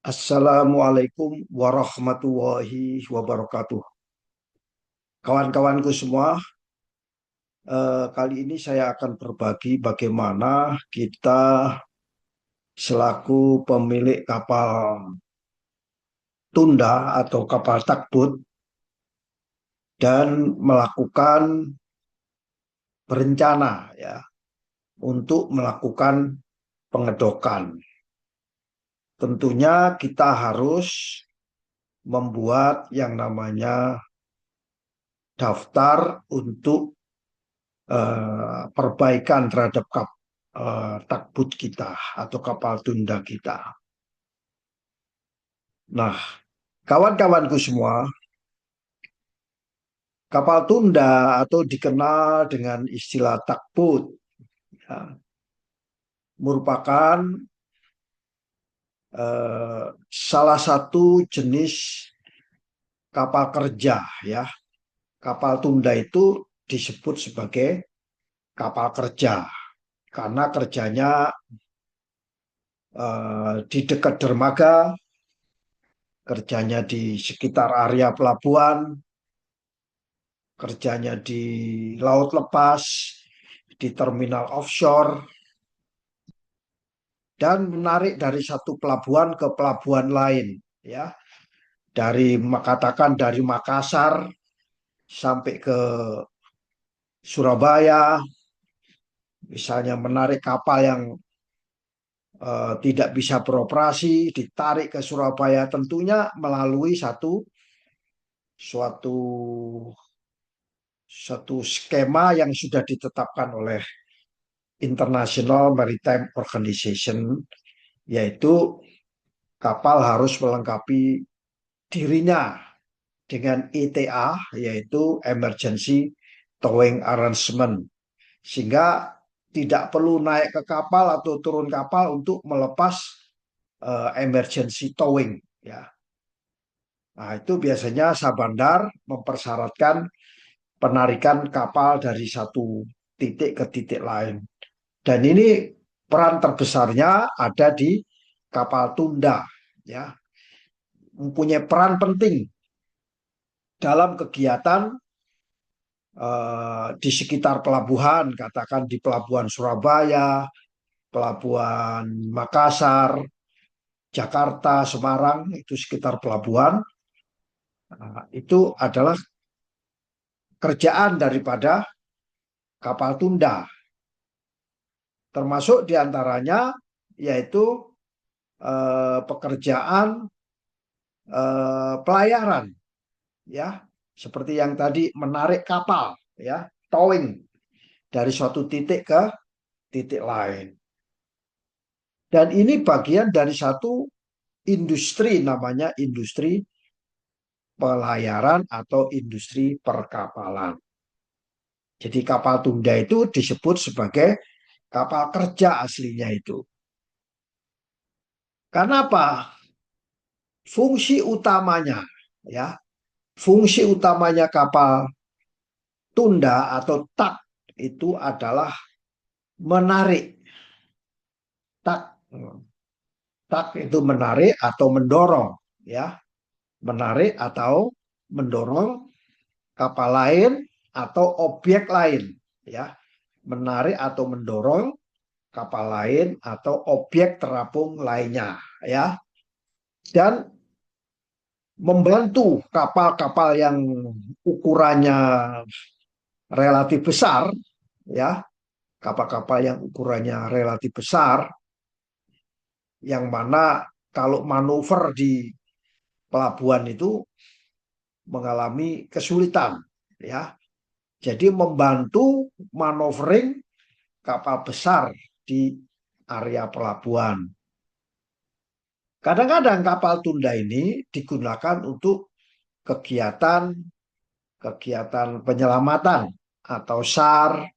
Assalamualaikum warahmatullahi wabarakatuh. Kawan-kawanku semua, kali ini saya akan berbagi bagaimana kita selaku pemilik kapal tunda atau kapal takbut dan melakukan berencana ya untuk melakukan pengedokan. Tentunya kita harus membuat yang namanya daftar untuk perbaikan terhadap takbut kita atau kapal tunda kita. Nah, kawan-kawanku semua, kapal tunda atau dikenal dengan istilah takbut ya, merupakan salah satu jenis kapal kerja ya. Kapal tunda itu disebut sebagai kapal kerja karena kerjanya di dekat dermaga, kerjanya di sekitar area pelabuhan, kerjanya di laut lepas, di terminal offshore, dan menarik dari satu pelabuhan ke pelabuhan lain. Ya, katakan dari Makassar sampai ke Surabaya, misalnya menarik kapal yang tidak bisa beroperasi, ditarik ke Surabaya, tentunya melalui suatu satu skema yang sudah ditetapkan oleh International Maritime Organization, yaitu kapal harus melengkapi dirinya dengan ETA, yaitu Emergency Towing Arrangement, sehingga tidak perlu naik ke kapal atau turun kapal untuk melepas emergency towing. Ya, nah itu biasanya Sabandar mempersyaratkan penarikan kapal dari satu titik ke titik lain. Dan ini peran terbesarnya ada di kapal tunda, ya, mempunyai peran penting dalam kegiatan di sekitar pelabuhan, katakan di pelabuhan Surabaya, pelabuhan Makassar, Jakarta, Semarang, itu sekitar pelabuhan. Itu adalah kerjaan daripada kapal tunda, termasuk diantaranya yaitu pekerjaan pelayaran, ya, seperti yang tadi menarik kapal, ya, towing dari suatu titik ke titik lain. Dan ini bagian dari satu industri, namanya industri pelayaran atau industri perkapalan. Jadi kapal tunda itu disebut sebagai kapal kerja aslinya itu. Karena apa? Fungsi utamanya, ya, fungsi utamanya kapal tunda atau tak itu adalah menarik. Tak, tak itu menarik atau mendorong, ya, menarik atau mendorong kapal lain atau objek lain, ya, menarik atau mendorong kapal lain atau objek terapung lainnya, ya, dan membantu kapal-kapal yang ukurannya relatif besar, ya, kapal-kapal yang ukurannya relatif besar, yang mana kalau manuver di pelabuhan itu mengalami kesulitan, ya. Jadi membantu manovering kapal besar di area pelabuhan. Kadang-kadang kapal tunda ini digunakan untuk kegiatan kegiatan penyelamatan atau SAR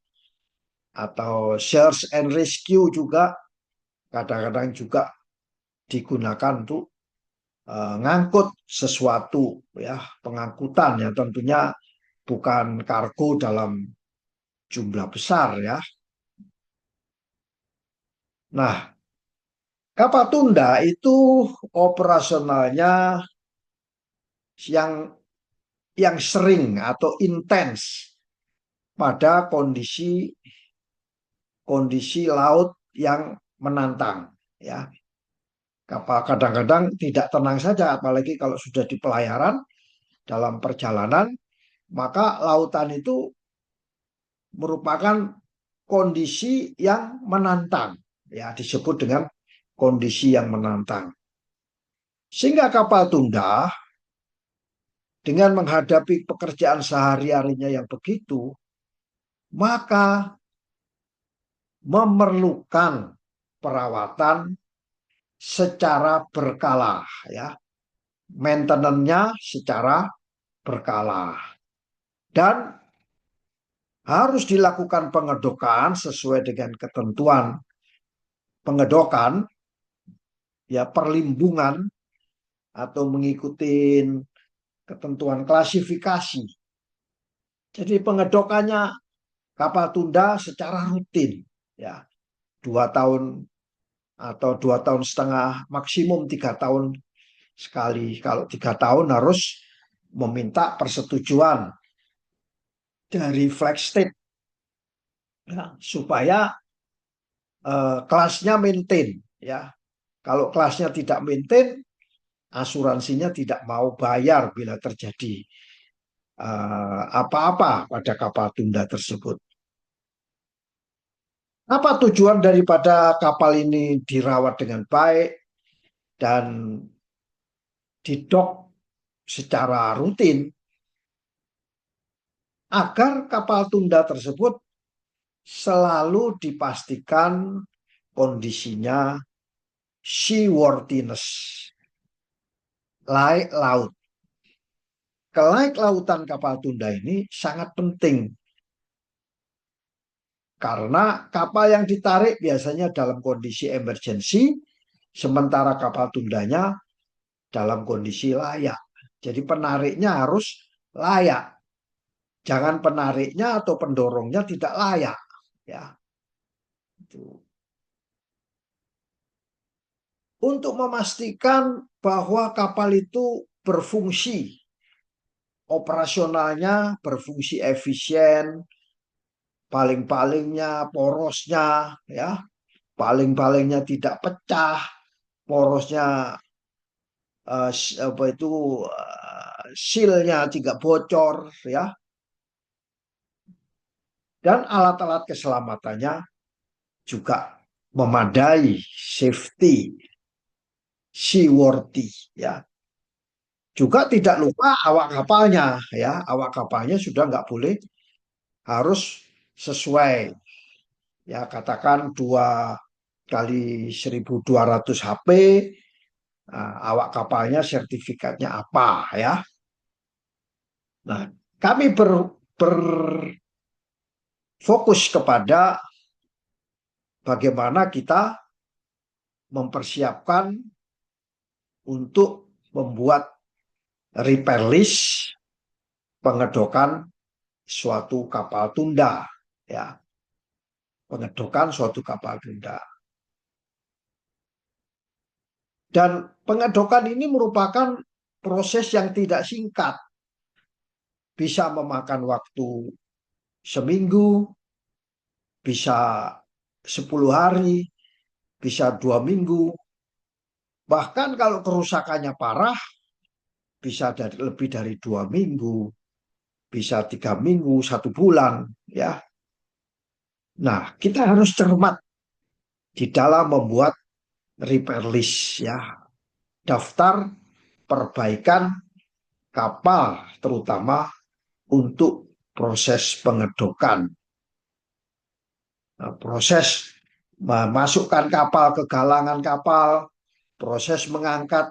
atau Search and Rescue juga kadang-kadang juga digunakan untuk ngangkut sesuatu, ya, pengangkutan yang tentunya bukan kargo dalam jumlah besar, ya. Nah, Kapal tunda itu operasionalnya yang sering atau intens pada kondisi kondisi laut yang menantang, ya. Kapal kadang-kadang tidak tenang saja, apalagi kalau sudah di pelayaran dalam perjalanan, maka lautan itu merupakan kondisi yang menantang, ya, disebut dengan kondisi yang menantang. Sehingga kapal tunda dengan menghadapi pekerjaan sehari-harinya yang begitu, maka memerlukan perawatan secara berkala, ya, maintenance-nya secara berkala, dan harus dilakukan pengedokan sesuai dengan ketentuan pengedokan, ya, perlimbungan atau mengikuti ketentuan klasifikasi. Jadi pengedokannya kapal tunda secara rutin, ya, 2 tahun atau 2 tahun setengah, maksimum 3 tahun sekali. Kalau 3 tahun harus meminta persetujuan dari flag state, ya, supaya kelasnya maintain, ya. Kalau kelasnya tidak maintain, asuransinya tidak mau bayar bila terjadi apa-apa pada kapal tunda tersebut. Apa tujuan daripada kapal ini dirawat dengan baik dan didok secara rutin? Agar kapal tunda tersebut selalu dipastikan kondisinya seaworthiness, layak laut. Kelayak lautan kapal tunda ini sangat penting karena kapal yang ditarik biasanya dalam kondisi emergensi, sementara kapal tundanya dalam kondisi layak. Jadi penariknya harus layak. Jangan penariknya atau pendorongnya tidak layak, ya. Untuk memastikan bahwa kapal itu berfungsi, operasionalnya berfungsi efisien, paling-palingnya porosnya, ya, paling-palingnya tidak pecah, porosnya apa itu silnya tidak bocor, ya, dan alat-alat keselamatannya juga memadai, safety, seaworthy, ya. Juga tidak lupa awak kapalnya, ya, awak kapalnya sudah nggak boleh, harus sesuai, ya, katakan 2 kali 1.200 HP. Nah, awak kapalnya sertifikatnya apa, ya. Nah, kami berfokus kepada bagaimana kita mempersiapkan untuk membuat repair list pengedokan suatu kapal tunda, ya, pengedokan suatu kapal tunda. Dan pengedokan ini merupakan proses yang tidak singkat, bisa memakan waktu seminggu, bisa 10 hari, bisa 2 minggu. Bahkan kalau kerusakannya parah, bisa lebih dari 2 minggu, bisa 3 minggu, 1 bulan, ya. Nah, kita harus cermat di dalam membuat repair list, ya, daftar perbaikan kapal, terutama untuk proses pengedokan. Nah, proses memasukkan kapal ke galangan kapal, proses mengangkat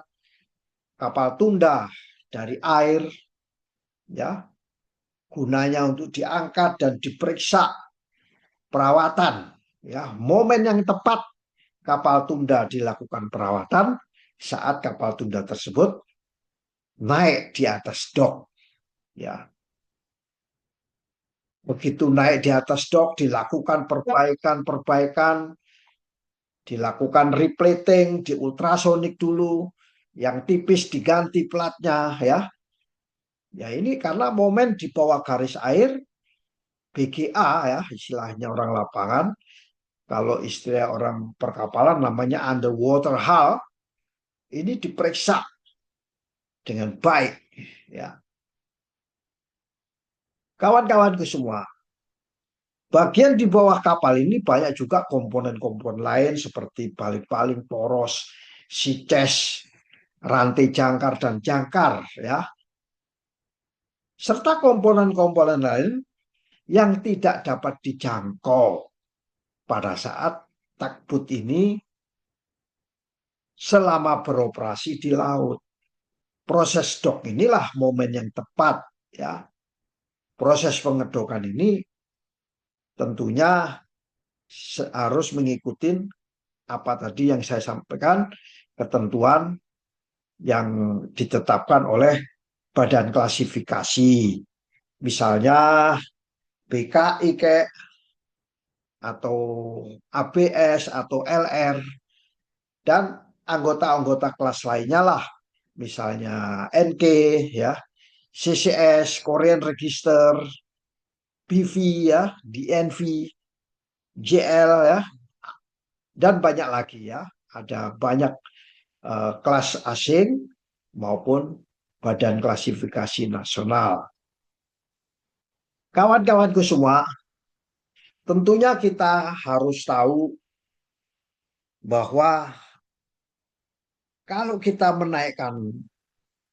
kapal tunda dari air, ya, gunanya untuk diangkat dan diperiksa perawatan, ya, momen yang tepat kapal tunda dilakukan perawatan saat kapal tunda tersebut naik di atas dok, ya. Begitu naik di atas dok dilakukan perbaikan-perbaikan dilakukan replating, di ultrasonik dulu, yang tipis diganti platnya ya. Ya ini karena momen di bawah garis air BGA ya istilahnya orang lapangan, kalau istilah orang perkapalan namanya underwater hull, ini diperiksa dengan baik ya. Kawan-kawanku semua, bagian di bawah kapal ini banyak juga komponen-komponen lain seperti paling-paling poros, sites, rantai jangkar dan jangkar ya, serta komponen-komponen lain yang tidak dapat dijangkau pada saat takbut ini selama beroperasi di laut. Proses dock inilah momen yang tepat ya. Proses pengedokan ini tentunya harus mengikuti apa tadi yang saya sampaikan, ketentuan yang ditetapkan oleh badan klasifikasi. Misalnya BKI kayak atau ABS atau LR dan anggota-anggota kelas lainnya lah. Misalnya NK ya, CCS, Korean Register, BV ya, DNV, JL ya, dan banyak lagi ya. Ada banyak kelas asing maupun badan klasifikasi nasional. Kawan-kawanku semua, tentunya kita harus tahu bahwa kalau kita menaikkan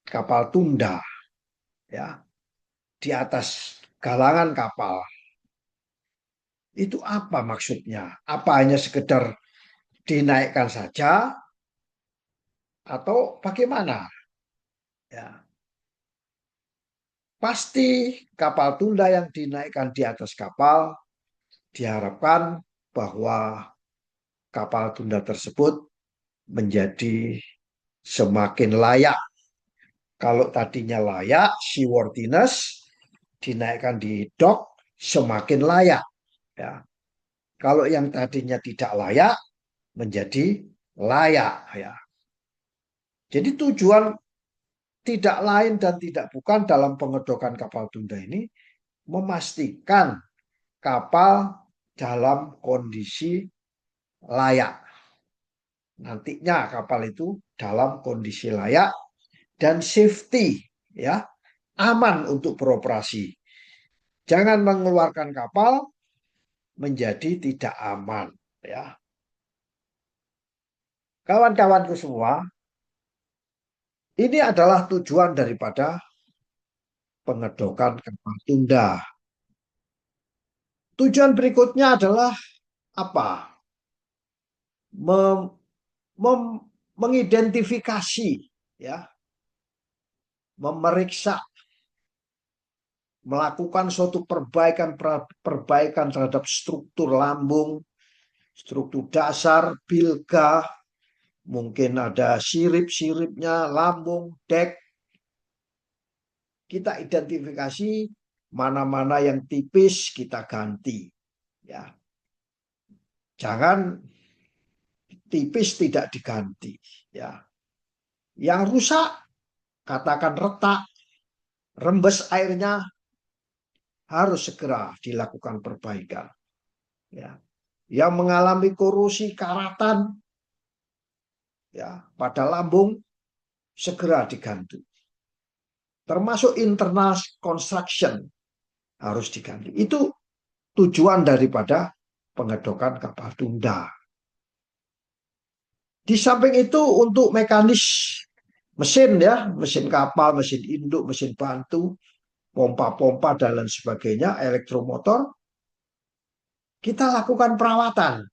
kapal tunda ya di atas galangan kapal, itu apa maksudnya? Apa hanya sekedar dinaikkan saja atau bagaimana? Ya, pasti kapal tunda yang dinaikkan di atas kapal diharapkan bahwa kapal tunda tersebut menjadi semakin layak. Kalau tadinya layak, seaworthiness, dinaikkan di dock semakin layak. Ya. Kalau yang tadinya tidak layak menjadi layak. Ya. Jadi tujuan tidak lain dan tidak bukan dalam pengedokan kapal tunda ini memastikan kapal dalam kondisi layak. Nantinya kapal itu dalam kondisi layak dan safety ya, aman untuk beroperasi. Jangan mengeluarkan kapal menjadi tidak aman ya. Kawan-kawanku semua, ini adalah tujuan daripada pengedokan kapal tunda. Tujuan berikutnya adalah apa? Mem, mem, mengidentifikasi ya, memeriksa, melakukan suatu perbaikan terhadap struktur lambung, struktur dasar, bilga, mungkin ada sirip-siripnya, lambung, dek. Kita identifikasi mana-mana yang tipis kita ganti. Ya, jangan tipis tidak diganti. Ya, yang rusak katakan retak, rembes airnya harus segera dilakukan perbaikan. Ya, yang mengalami korosi karatan ya pada lambung segera diganti. Termasuk internal construction harus diganti. Itu tujuan daripada pengedokan kapal tunda. Di samping itu untuk mekanis mesin ya, mesin kapal, mesin induk, mesin bantu, pompa-pompa dan lain sebagainya, elektromotor, kita lakukan perawatan.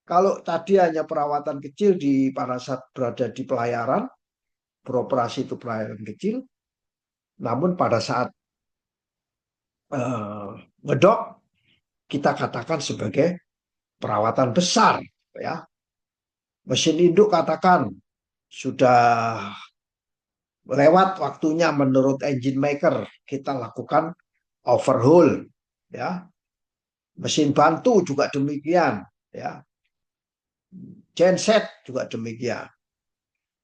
Kalau tadi hanya perawatan kecil pada saat berada di pelayaran, beroperasi itu pelayaran kecil, namun pada saat ngedok kita katakan sebagai perawatan besar ya. Mesin induk katakan sudah lewat waktunya menurut engine maker kita lakukan overhaul ya. Mesin bantu juga demikian ya. Genset juga demikian.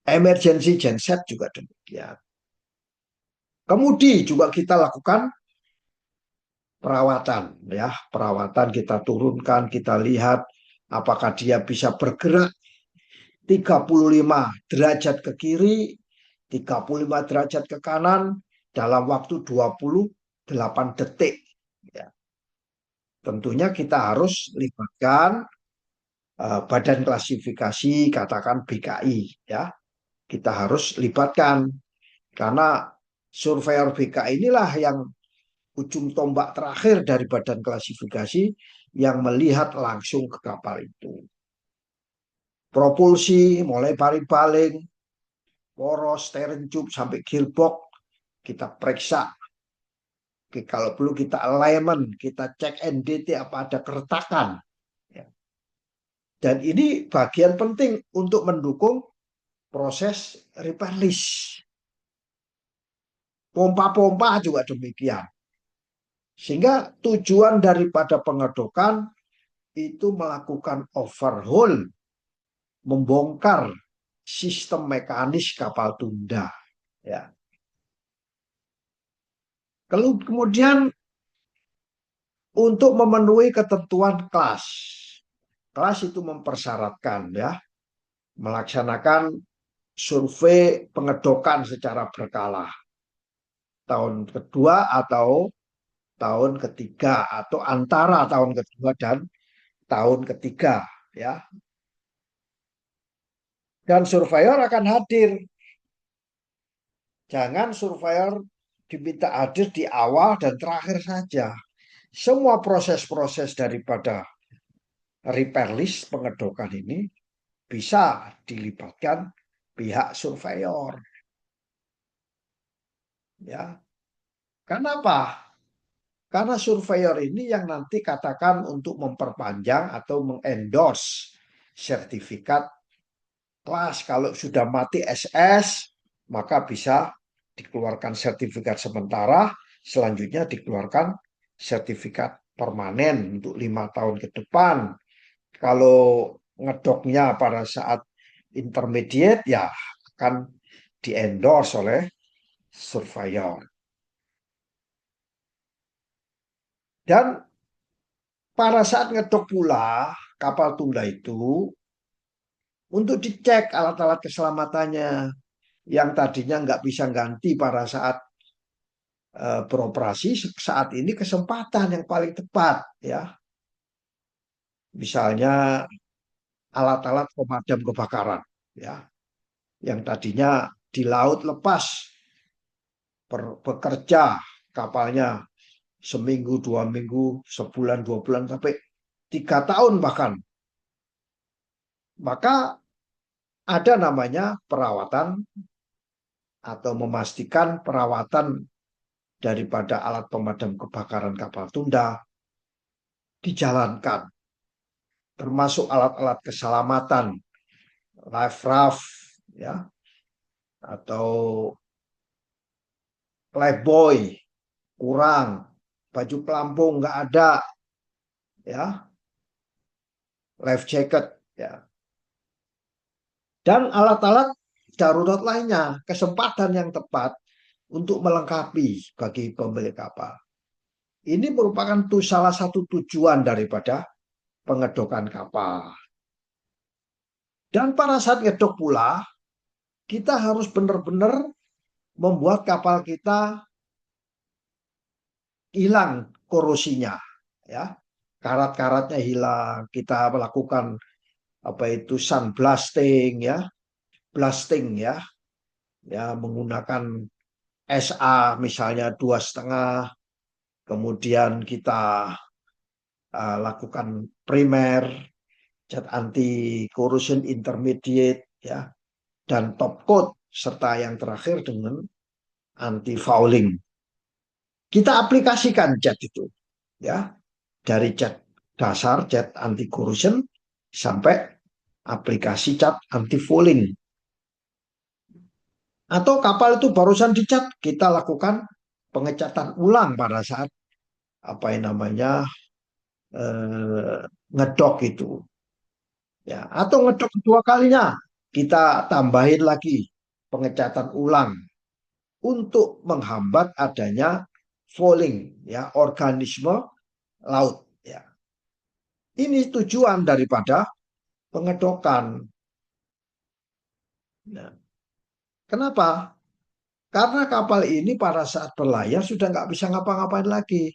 Emergency genset juga demikian. Kemudian juga kita lakukan perawatan, ya, perawatan kita turunkan, kita lihat apakah dia bisa bergerak 35 derajat ke kiri, 35 derajat ke kanan dalam waktu 28 detik. Ya. Tentunya kita harus libatkan badan klasifikasi, katakan BKI, ya. Kita harus libatkan karena surveyor BKI inilah yang ujung tombak terakhir dari badan klasifikasi yang melihat langsung ke kapal itu. Propulsi, mulai baling-baling, poros, steering tube, sampai gearbox, kita periksa. Oke, kalau perlu kita alignment, kita cek NDT apa ada keretakan. Ya. Dan ini bagian penting untuk mendukung proses repair list. Pompa-pompa juga demikian. Sehingga tujuan daripada pengedokan itu melakukan overhaul, membongkar sistem mekanis kapal tunda. Ya. Kemudian untuk memenuhi ketentuan kelas, kelas itu mempersyaratkan, ya, melaksanakan survei pengedokan secara berkala tahun kedua atau tahun ketiga atau antara tahun kedua dan tahun ketiga, ya. Dan surveyor akan hadir. Jangan surveyor diminta hadir di awal dan terakhir saja. Semua proses-proses daripada repair list pengedokan ini bisa dilibatkan pihak surveyor. Ya, kenapa? Karena surveyor ini yang nanti katakan untuk memperpanjang atau mengendorse sertifikat kelas. Kalau sudah mati SS, maka bisa dikeluarkan sertifikat sementara, selanjutnya dikeluarkan sertifikat permanen untuk 5 tahun ke depan. Kalau ngedoknya pada saat intermediate, ya akan di-endorse oleh surveyor. Dan pada saat ngedok pula kapal tunda itu untuk dicek alat-alat keselamatannya yang tadinya nggak bisa ganti pada saat beroperasi, saat ini kesempatan yang paling tepat, ya. Misalnya alat-alat pemadam kebakaran, ya, yang tadinya di laut lepas bekerja kapalnya seminggu, 2 minggu, sebulan, 2 bulan, sampai 3 tahun bahkan. Maka ada namanya perawatan atau memastikan perawatan daripada alat pemadam kebakaran kapal tunda dijalankan, termasuk alat-alat keselamatan, life raft, ya, atau lifebuoy kurang, baju pelampung nggak ada, ya, life jacket, ya, dan alat-alat darurat lainnya, kesempatan yang tepat untuk melengkapi bagi pemilik kapal. Ini merupakan salah satu tujuan daripada pengedokan kapal. Dan pada saat ngedok pula, kita harus benar-benar membuat kapal kita hilang korosinya, ya, karat-karatnya hilang. Kita melakukan apa itu sunblasting, ya, blasting, ya, ya, menggunakan SA misalnya 2,5, kemudian kita lakukan primer, cat anti corrosion intermediate, ya, dan top coat, serta yang terakhir dengan anti fouling. Kita aplikasikan cat itu, ya, dari cat dasar, cat anti corrosion, sampai aplikasi cat anti fouling. Atau kapal itu barusan dicat, kita lakukan pengecatan ulang pada saat apa yang namanya ngedok itu. Ya, atau ngedok kedua kalinya kita tambahin lagi pengecatan ulang untuk menghambat adanya fouling ya organisme laut ya. Ini tujuan daripada pengedokan. Nah, kenapa? Karena kapal ini pada saat berlayar sudah nggak bisa ngapa-ngapain lagi.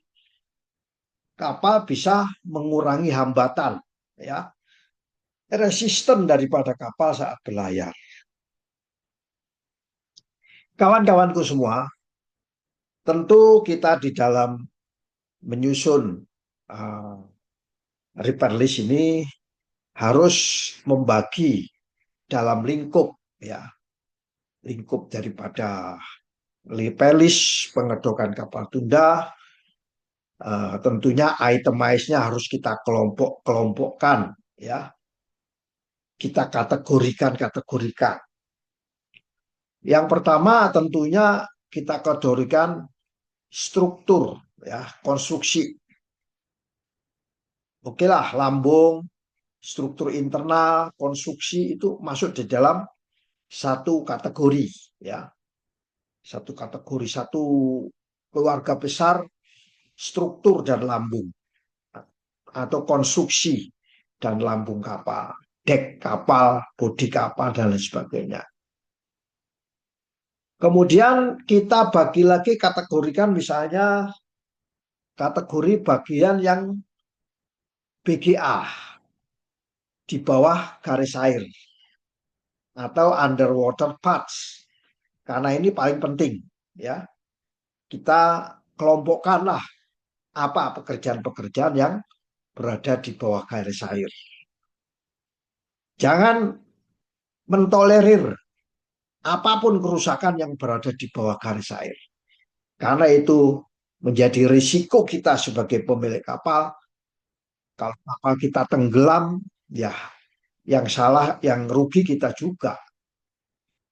Kapal bisa mengurangi hambatan, ya, resisten daripada kapal saat berlayar. Kawan-kawanku semua, tentu kita di dalam menyusun uh, repair list ini harus membagi dalam lingkup, ya, lingkup daripada repair list pengedokan kapal tunda. Tentunya itemize-nya harus kita kelompok-kelompokkan, ya. Kita kategorikan. Yang pertama tentunya kita kategorikan struktur, ya, konstruksi. Oke lah, lambung, struktur internal, konstruksi itu masuk di dalam satu kategori, ya. Satu kategori, satu keluarga besar struktur dan lambung atau konstruksi dan lambung kapal, dek kapal, bodi kapal dan lain sebagainya. Kemudian kita bagi lagi kategorikan misalnya kategori bagian yang BGA di bawah garis air atau underwater parts karena ini paling penting ya. Kita kelompokkanlah apa pekerjaan-pekerjaan yang berada di bawah garis air. Jangan mentolerir apapun kerusakan yang berada di bawah garis air. Karena itu menjadi risiko kita sebagai pemilik kapal. Kalau kapal kita tenggelam, ya yang salah, yang rugi kita juga.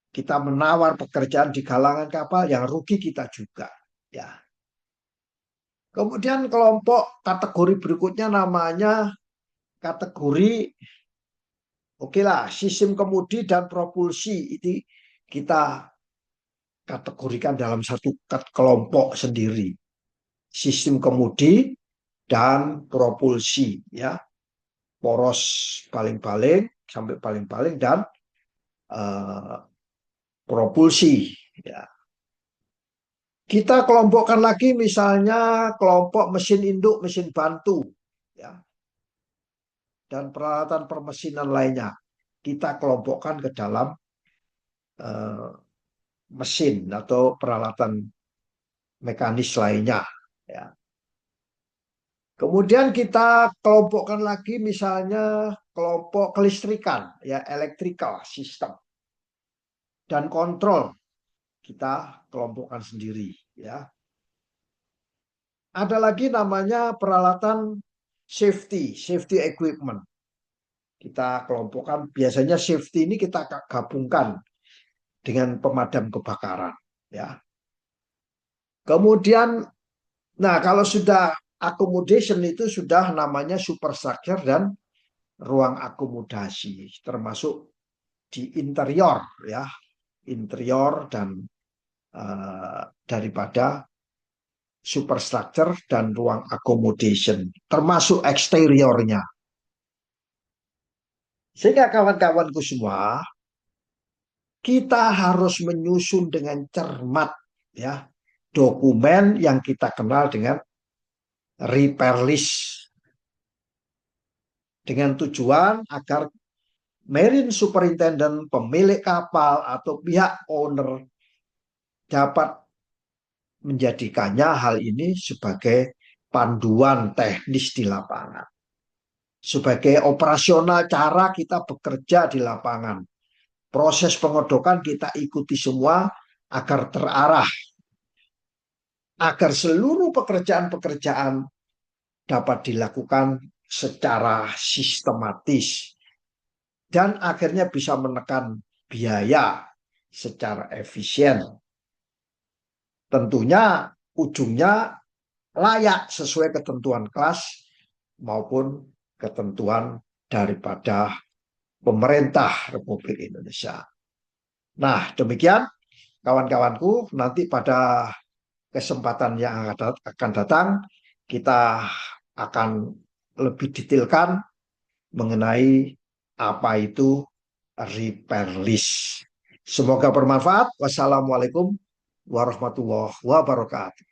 Kita menawar pekerjaan di galangan kapal, yang rugi kita juga. Ya. Kemudian kelompok kategori berikutnya namanya kategori, oke lah, sistem kemudi dan propulsi. Itu kita kategorikan dalam satu kelompok sendiri. Sistem kemudi dan propulsi, ya, poros paling-paling sampai paling-paling dan uh, propulsi, ya. Kita kelompokkan lagi misalnya kelompok mesin induk, mesin bantu, ya, dan peralatan permesinan lainnya. Kita kelompokkan ke dalam uh, mesin atau peralatan mekanis lainnya, ya. Kemudian kita kelompokkan lagi misalnya kelompok kelistrikan, ya, electrical system dan kontrol kita kelompokkan sendiri, ya. Ada lagi namanya peralatan safety equipment. Kita kelompokkan biasanya safety ini kita gabungkan dengan pemadam kebakaran, ya. Kemudian, nah kalau sudah accommodation itu sudah namanya superstructure dan ruang akomodasi, termasuk di interior, ya, interior dan daripada superstructure dan ruang accommodation, termasuk eksteriornya. Sehingga kawan-kawanku semua, kita harus menyusun dengan cermat, ya, dokumen yang kita kenal dengan repair list, dengan tujuan agar marine superintendent, pemilik kapal atau pihak owner dapat menjadikannya hal ini sebagai panduan teknis di lapangan. Sebagai operasional cara kita bekerja di lapangan. Proses pengodokan kita ikuti semua agar terarah. Agar seluruh pekerjaan-pekerjaan dapat dilakukan secara sistematis. Dan akhirnya bisa menekan biaya secara efisien. Tentunya ujungnya layak sesuai ketentuan kelas maupun ketentuan daripada pemerintah Republik Indonesia. Nah, demikian kawan-kawanku, nanti pada kesempatan yang akan datang kita akan lebih detailkan mengenai apa itu repair list. Semoga bermanfaat. Wassalamualaikum warahmatullahi wabarakatuh.